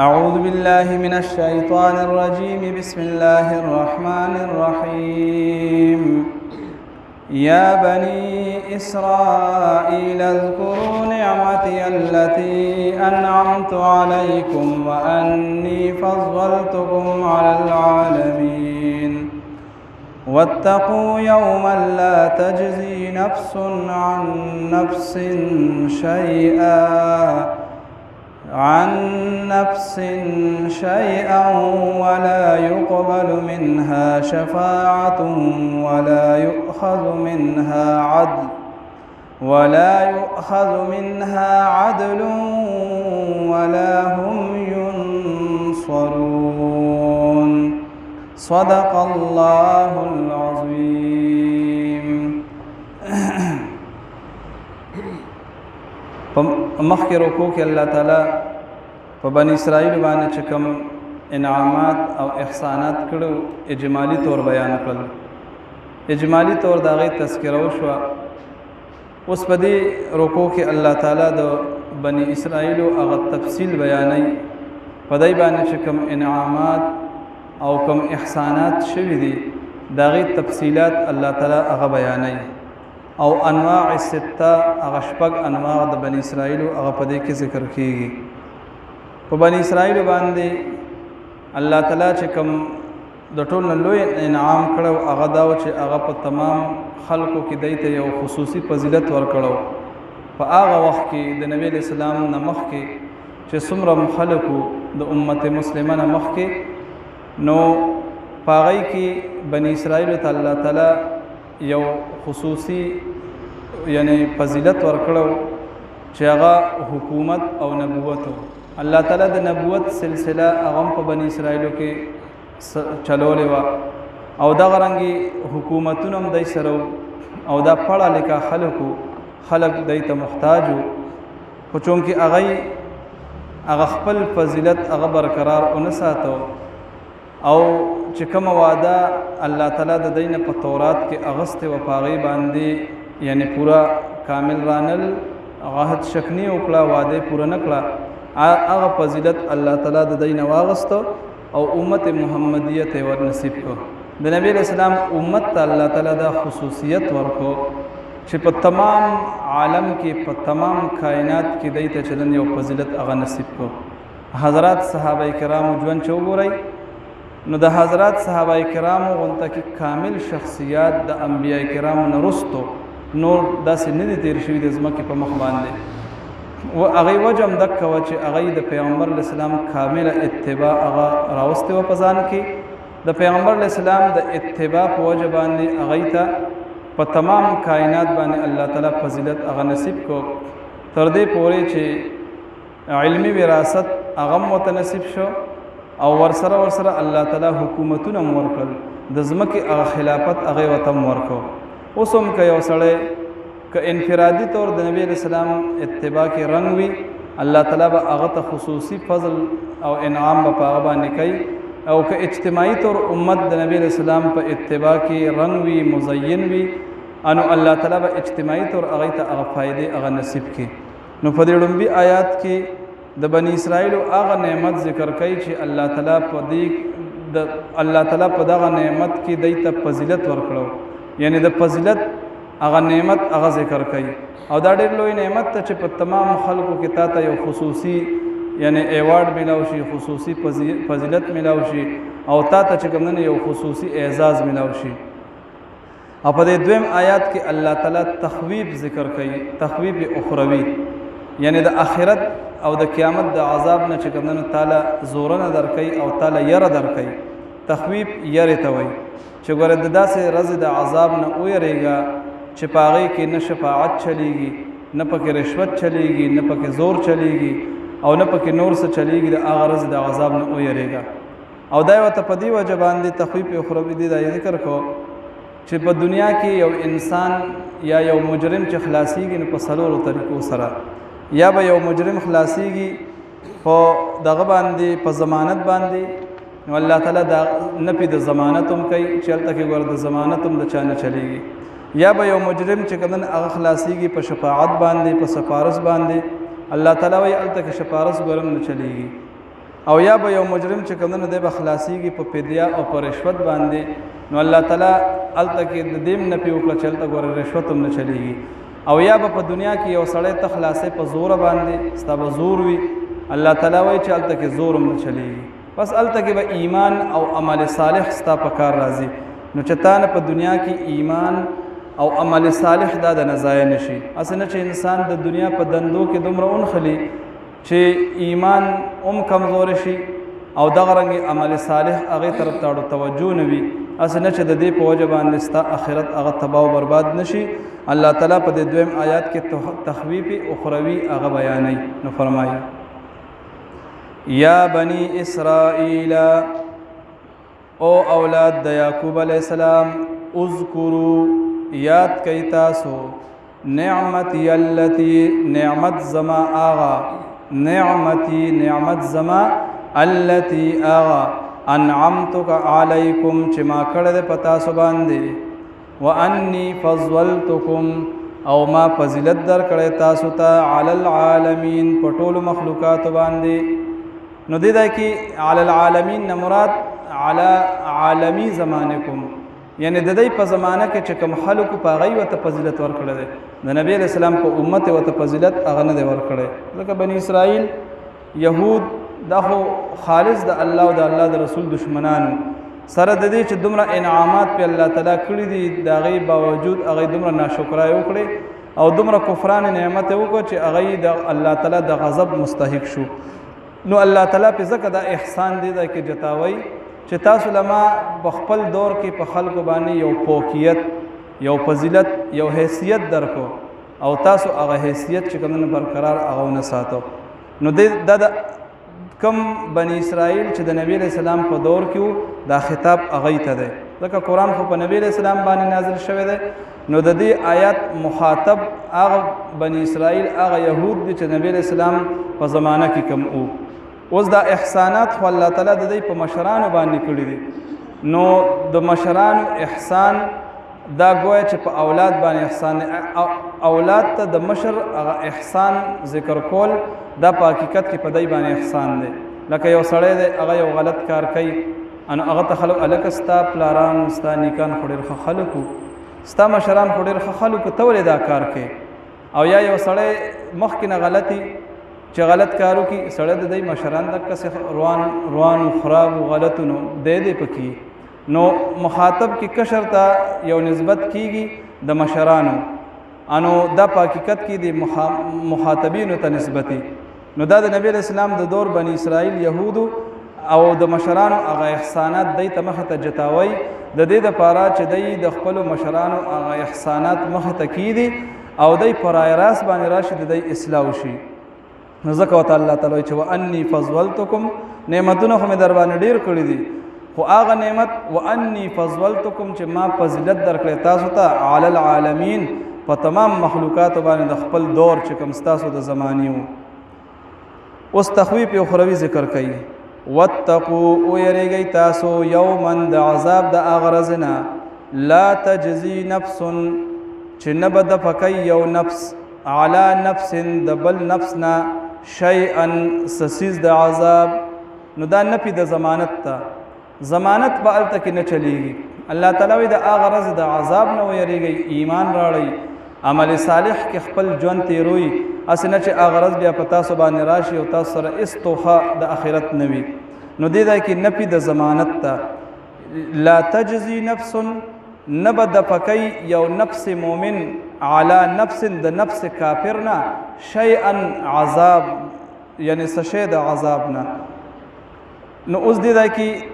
أعوذ بالله من الشيطان الرجيم. بسم الله الرحمن الرحيم. يا بني إسرائيل اذكروا نعمتي التي أنعمت عليكم وأني فضلتكم على العالمين. واتقوا يوما لا تجزي نفس عن نفس شيئا ولا يقبل منها شفاعة ولا يؤخذ منها عدل ولا هم ينصرون. صدق الله العظيم. مخکې رکوع کې الله تعالی په بني اسرائیل باندې چې کوم انعامات او احسانات کړو اجمالی طور بیان کړل. اجمالی طور د هغې تذکره وشوه. اوس په دې رکوع کې الله تعالی د بني اسرائیلو هغه تفصیل بیانوي. په دې باندې چې کوم انعامات او کوم احسانات شوي دي د هغې تفصیلات الله تعالی هغه بیانوي. او انواع سته هغه شپږ انواع د بني اسرائیلو هغه په دې کې ذکر کیږي. په بني اسرائیلو باندې الله تعالی چې کوم د ټول نه لوی انعام کړو هغه دا و چې هغه په تمام خلکو کې دی ته یو خصوصي فضیلت ورکړو. په هغه وخت کې د نبی علیه السلام نه مخکې چې څومره خلکو د امت مسلمه نه مخکې نو په هغې کې بني اسرائیلو ته الله تعالی یو خصوصي یعنی فضیلت ورکړو چې هغه حکومت او نبوت. الله تعالی د نبوت سلسله هغه په بني اسرائیلو کې چلولې وه او دغه رنګې حکومتونه هم دی سره او دا پړه لیکه خلک دی ته محتاج و. خو چونکې هغه خپل فضیلت هغه برقرار ونه ساتو او چې کومه وعده الله تعالی د دی نه په تورات کې اغستې وه په هغې باندې یعنی پوره کامل رانل عهد شکني وکړه وعده پوره نه کړه. هغه فضیلت الله تعالی د دی نه واغسته او امت محمدیه ته ور نصیب کړو. د نبی علیه السلام امت ته الله تعالی دا خصوصیت ورکړو چې په تمام عالم کې په تمام کائنات کې دی ته چلن یو فضیلت هغه نصیب کړو. حضرات صحابه کرامو ژوند چې وګورئ نو د حضرات صحابه کرامو غونته کې کامل شخصیات د انبیاء کرامو نه رستو نور داسې نه دي تیر شوي د ځمکې په مخ باندې. و هغې وجه هم دکه وه چې هغې د پیغمبر علیه السلام کامله اتباع هغه راوستې وه په ځان کې. د پیغمبر علیه السلام د اتباع په وجه باندې هغې ته په تمام کائنات باندې الله تعالی فضیلت هغه نصیب کو تر دې پورې چې علمي وراثت هغه هم ورته نصیب شو او ورسره الله تعالی حکومتونه هم ورکړل. د ځمکې هغه خلافت هغې ورته هم ورکړو. اوس هم که یو سړی که انفرادي طور د نبی علیه السلام اتباع کې رنګ وي الله تعالی به هغه ته خصوصي فضل او انعام به په هغه باندې کوي. او که اجتماعي طور امت د نبی علیه السلام په اتباع کې رنګ وي مزین وي انو الله تعالی به اجتماعي طور هغې ته هغه فایدې هغه نصیب کړي. نو په دې لومبي آیات کې د بني اسرائیلو هغه نعمت ذکر کوي چې الله تعالی په دغه نعمت کې دی ته فضیلت ورکړو. یعنی د فضیلت هغه نعمت هغه ذکر کوي او دا ډېر لوی نعمت ته چې په تمام خلکو کې تا ته یو خصوصي یعنی ایوارډ میلاو شي خصوصي فضیلت میلاو شي او تا ته چې کوم یو خصوصي اعزاز میلاو شي. او په دې دویم آیات کې الله تعالی تخویب ذکر کوي تخویب اخروی یعنی د آخرت او د قیامت د عذاب نه چې کوم تعالی زورنه درکوي او تعالی یره درکوي. تخویب یره ته وایي چې ګوره د داسې ورځې د عذاب نه ویریږه چې په هغې کې نه شفاعت چلیږي نه پکې رشوت چلیږي نه پکې زور چلیږي او نه پکې نور څه چلیږي. د هغه ورځې د عذاب نه ویریږه. او دا یې ورته په دې وجه باندې تخویف اخروي دی دا ذکر کو چې په دنیا کې یو انسان یا یو مجرم چې خلاصیږي نو په څلورو طریقو سره. یا به یو مجرم خلاصیږي په دغه باندې په ضمانت باندې نو الله تعالی دا نفي د ضمانت هم کوي چې هلته کې ګوره د ضمانت هم د چا نه چلیږي. یا به یو مجرم چې کدن هغه خلاصيږي په شفاعت باندې په سفارش باندې الله تعالی وی الته کې سفارش ګورم نه چلیږي او یا به یو مجرم چې کوم نه دی به خلاصيږي په فدیه او په رشوت باندې نو الله تعالی الته کې د دیم نه پیوکړه چلته ګور رشوت هم نه چلیږي او یا به په دنیا کې یو سړی ته خلاصې په زور باندې ستا به زور وي الله تعالی وایي چې الته کې زور هم نه چلیږي بس الته کې به ایمان او عمل صالح ستا په کار راځي نو چې تا نه په دنیا کې ایمان او عمل صالح دا د نزای نشي اسنه چې انسان د دنیا په دندو کې دومره اونخلي چې ایمان کمزور شي او دغه رنګ عمل صالح هغه طرف ته توجه نه وي اسنه چې د دې په وجه باندې ستا آخرت هغه تباہ او برباد نشي الله تعالی په دې دویم آیات کې تخویف اخروی هغه بیانوي نو فرمایي یا بنی اسرائیل او اولاد د یعقوب علیہ السلام اذکروا یاد کئ تاسو نعمتی التی نعمت زما آغا نعمت زما التی آغا انعمتک علیکم چې ما کړه د پتا سو باندې وانی فضلتکم او ما فضیلت در کړه تاسو ته علی العالمین په ټولو مخلوقات باندې نو دې دا کې علی العالمین نه مراد علی عالمی زمانکم یعنی د دې په زمانه کې چې کوم خلق په غي وته فضیلت ورکړه ده د نبی رسول الله په امت وته فضیلت هغه نه ورکړه ځکه بنی اسرائیل يهود دغه خالص د الله او د الله د رسول دشمنانو سره د دې چې دومره انعامات په الله تعالی کړی دي دا غي باوجود هغه دومره ناشکرای وکړي او دومره کفران نعمت وکړي چې هغه د الله تعالی د غضب مستحق شو نو الله تعالی په ځکه دا احسان دی دا کې جتاوي چې تاسو لما بخپل دور کې په خلکو باندې یو پوکیت یو فضیلت یو حیثیت درکو او تاسو هغه حیثیت چې کومه برقرار هغه نه ساتو نو د کم بنی اسرائیل چې د نبی رسول الله په دور کې دا خطاب هغه ته دی ځکه قرآن خو په نبی رسول الله باندې نازل شوی دی نو د دې آیات مخاطب هغه بنی اسرائیل هغه يهود دي چې نبی رسول الله په زمانہ کې کم او اوس دا احسانات خو الله تعالی د دې په مشرانو باندې کړی دي نو د مشرانو احسان دا گویا چې په اولاد باندې احسان اولاد ته د مشر هغه احسان ذکر کول دا په حقیقت کې په دای باندې احسان دی لکه یو سړی دی هغه یو غلط کار کوي ان هغه ته خلک الکستا پلاران ستا نیکان خډیر خلکو ستا مشران خډیر خلکو ته ولې دا کار کوي او یا یو سړی مخکې نه غلطي چې غلط کارو کې سړی د دې مشران د کس روان خراب غلطونو دې پکې نو مخاطب کې کشر ته یو نسبت کیږي د مشرانو انو دا په حقیقت کې د مخاطبینو ته نسبتي نو دا د نبی اسلام د دور بنی اسرائیل يهودو او د مشرانو هغه احسانات دای ته مخ ته جتاوي د دې د پاره چې دای د خپل مشرانو هغه احسانات مخ ته کیدي او دای پرای راس باندې راشد دای اصلاح شي نو ځکه وت الله تعالی چې وانی فضلتکم نعمتونه هم در باندې ډیر کړی دي خو هغه نعمت وانی فضلتکم چې ما فضیلت درکړې تاسو ته علی العالمین په تمام مخلوقات باندې د خپل دور چې کوم تاسو د زمانیو اوس تخویف اخروی ذکر کوي واتقوا ويرګی تاسو یوما د عذاب د اغرزنا لا تجزي نفس چې نه بد فکای یو نفس علی نفس د بل نفسنا شیئا سسیز د عذاب نو دا نفي د ضمانت ته ضمانت به الته کې نه چلیږي الله تعالی د اغرز د عذاب نه ويرګي ایمان راړي عمل صالح کې خپل ژوند تیروي اسنه چې اغرض بیا پتا سو باندې راشي او تاسو سره استوخه د اخرت نوي نو دې دا کې نفي د ضمانت ته لا تجزي نفس نبد فکای یو نفس مؤمن علی نفس د نفس کافرنا شیئا عذاب یعنی سشه د عذابنا نو اوس دې دا کې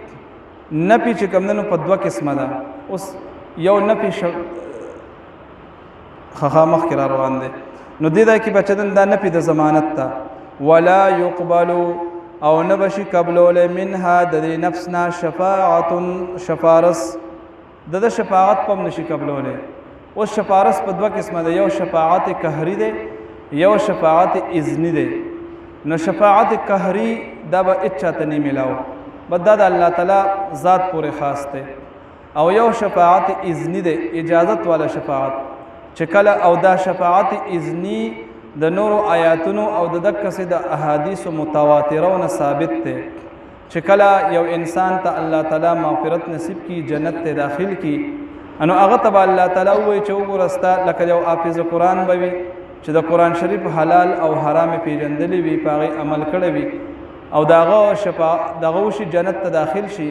نفي چې کومنو په دوه قسمه ده اوس یو نفي خامخ کرا روان دي نو دې دا کې بچدن دا نفي د ضمانت ته ولا يقبل او نبشي قبول منها د نفسنا شفاعت شفارس د شفاعت په نشي قبوله او شفارس په دوه قسمه ده یو شفاعت قهري ده یو شفاعت اذنی ده نو شفاعت قهري دا به اچته نه ملاو بدا د الله تعالی ذات پورې خاص ده او یو شفاعت اذنی ده اجازت والا شفاعت چې کله او دا شفاعت اذنی د نورو آیاتونو او د دقسې د احادیثو متواترونه ثابت دی چې کله یو انسان ته الله تعالی مغفرت نصیب کی جنت ته داخل کی انو هغه ته الله تعالی وایي چې وګوره ستا لکه یو حافظ قرآن به وي چې د قرآن شریف حلال او حرام پیژندلی وي په هغې عمل کړی وي او دغه وشي جنت ته داخل شي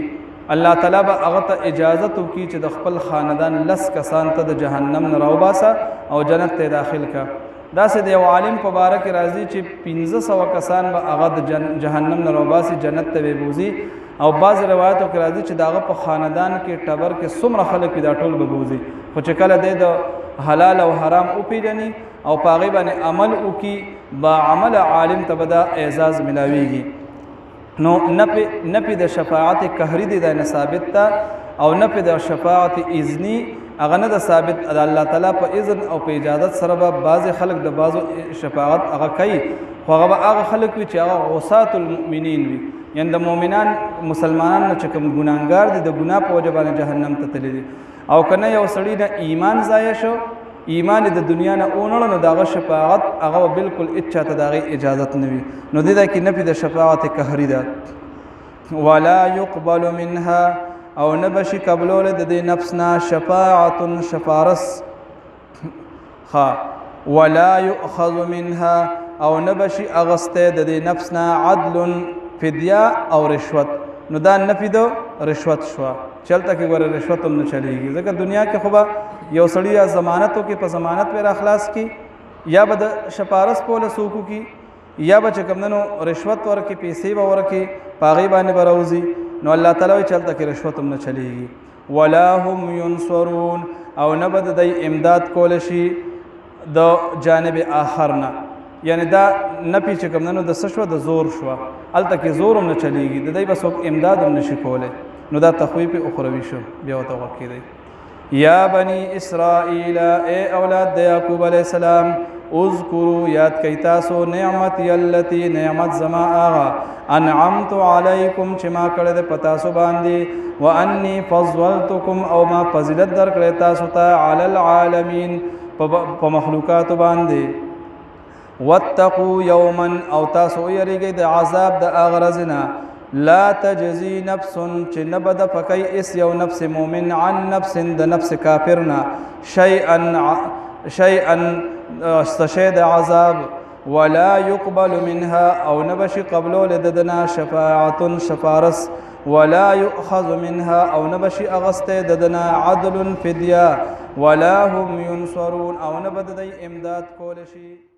الله تعالی به هغه ته اجازت وکړي چې د خپل خاندان 10 کسان ته د جهنم نه راوباسه او جنت ته داخل کا داسې د یو عالم په باره کې راځي چې 1500 کسان به هغه د جهنم نه راوباسي جنت ته بوزي او بعض روایتو کې راځي چې داغه په خاندان کې ټبر کې څومره خلک دا ټول به بوزي خو چې کله د حلال او حرام وپیژني او په هغې باندې عمل وکړي با عمل عالم ته به دا اعزاز ملاویږي نو نفي د شفاعت قهري دی دا نه ثابت ده او نفي د شفاعت اذنی هغه نه د ثابت د الله تعالی په اذن او په اجازت سره به بعض خلک د بعضو شفاعت هغه کوي خو هغه خلک وي چې هغه غصات المؤمنین وي یعنی د مؤمنان مسلمانان نه چې کوم ګناهګار دي د ګناه په وجه باندې جهنم ته تللی دي او کنه یو سړی نه ایمان ضایع شو ایمان د دنیا نه اونړ نو دغه شفاعت هغه بالکل اچا ته دغه اجازت نه وي نو دې دا کې نفي د شفاعت قهري ده ولا يقبل منها او نبشي قبلول د دې نفسنا شفاعت شفارس ولا يؤخذ منها او نبشي اغسته د دې نفسنا عدل فدیه او رشوت نو دا نفي د رشوت شو چلته کې ګوره رشوت هم نه چلیږي ځکه دنیا کې خو یو سړی یا ضمانتو کې په ضمانت پر اخلاص کی یا به د شپارس په لسوکو کی یا به چې کمنو رشوت ورکي پیسې به ورکي پاغي باندې بروزي نو الله تعالی چلته کې رشوت هم نه چلیږي ولا هم ينصرون او نه بد د امداد کول شي د جانب آخر نه یعنی دا نپی چې کمنو د سشو د زور شو الته کې زور هم نه چلیږي د دې بس امداد هم نشي کوله نو دا تخویف اخروی شو بیا وته وکړي یا بنی اسرائیل اے اولاد د یعقوب علیہ السلام اذکروا یاد کئ تاسو نعمت یلتی نعمت زما آغا انعمت علیکم چې ما کړه د پتا سو باندې وانی فضلتکم او ما فضیلت در کړه تاسو ته علی العالمین په مخلوقات باندې واتقوا یوما او تاسو یریږئ د عذاب د اغرزنا لا تجزی نفس چې نبد فکای اس یو نفس مومن عن نفس د نفس کافرنا شیئا استشهد عذاب ولا يقبل منها او نبشي قبلو لددنا شفاعت شفارس ولا يؤخذ منها او نبشي اغسط ددنا عدل فدیه ولا هم ينصرون او نبد دی امداد کولشي